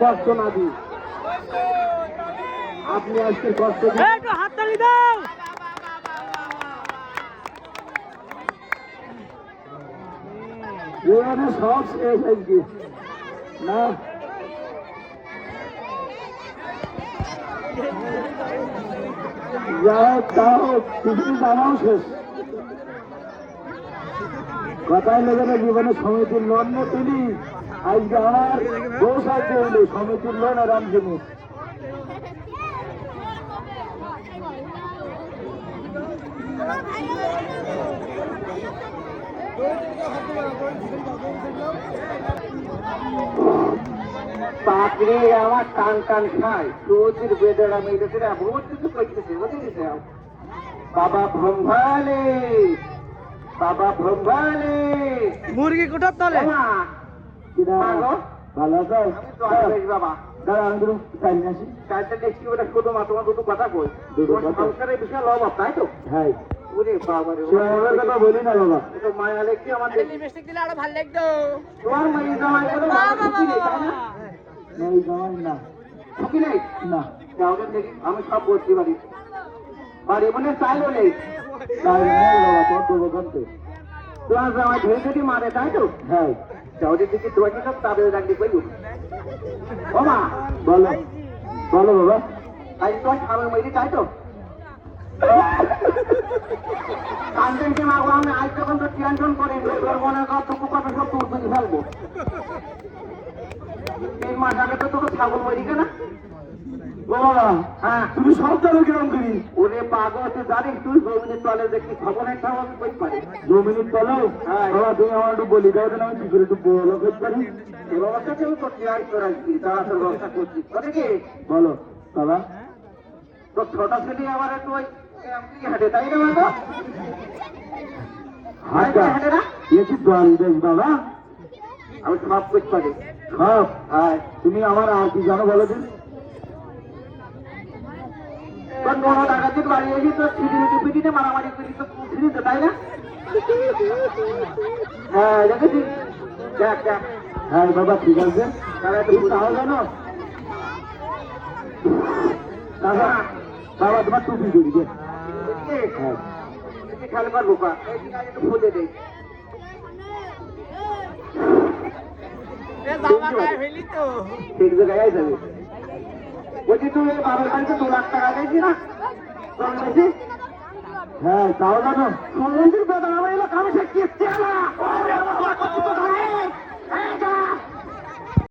কষ্ট না দিই আপনি আজকে কষ্ট হাততালি দাও। সব শেষ আজকে না যা হোক তা হোক পৃথিবী জানাও শেষ কথায় লেগে জীবনে সমিতির লোন নিয়ে তুলি আজকে আমার বউ সাহায্য হইলো সমিতির লোন আর রামজমি পাকড়ে আমার কান কান খায় তোদের বেদের আমি বহুত কিছু করতেছে বুঝেছে বাবা ভ্রমভালে বাবা ভ্রমভালে মুরগি কোটার তলে ভালো আছো বাবা দাঁড়া আমি চাইনি আসি চাইতে দেখছি ওটা শুধু মা তোমার দুটো কথা কই সংসারের বিশাল অভাব তাই তো হ্যাঁ ওরে বাবা রে কথা বলি না বাবা তো মায়া লেগছি আমার লিপস্টিক দিলে আরো ভালো লাগতো তোমার মায়ের জামাই করে খুশি নেই তাই না নেই জামাই না খুশি নেই না যাওদের দেখি আমি সব বলতে পারি বাড়ি মনে চাইলো নেই চাই নেই বাবা তোর তো বলতে তোমার জামাই ধরে ধরে মারে তাই তো হ্যাঁ যাওদের দিকে তোমাকে সব তাদের রাখতে পারি ও মা বলো বলো বাবা আজ তো খাবার মেরে তাই তো কান্দেনকে মাগো আমি আজ যখন তো টেনশন করে তোর মনে কর টুকু কথা সব তোর করে ফেলবো 3 মাস আগে তো তোকে ছাগল মেরি কেনা বাবা হ্যাঁ তুমি সব জানো কিরম করি ওরে পাগল তুই জানিস তুই জমিনের তলে দেখি খবরের খাওয়া আমি কই পারি জমিনের তলেও হ্যাঁ বাবা তুমি আমার একটু বলি দাও না আমি কি করে একটু বলো কই পারি এ ব্যবস্থা কেউ তো ট্রাই করাচ্ছি তারা তো ব্যবস্থা করছি করে কি বলো বাবা তো ছোট ছেলে আবার একটু ওই হাটে তাই না বাবা হাটে হাটে না এ কি দল দেশ বাবা আমি সব করতে পারি সব হ্যাঁ তুমি আমার আর কি জানো বলো দিন কোনো ডাকাতির বাড়ি এসে তো পিটিতে মারামারি করি তো ফিরিতে তাই না হ্যাঁ দেখেছি দেখ দেখ হ্যাঁ বাবা ঠিক আছে তাও জানো বাবা তোমার টুপি করি দে খেলে পারবো একটু খুঁজে দেয় ঠিক জায়গায় যাবে বলছি তুমি বাবার বাড়িতে 2 লাখ টাকা দিয়েছি না হ্যাঁ তাও জানো আমি সে কিস্তি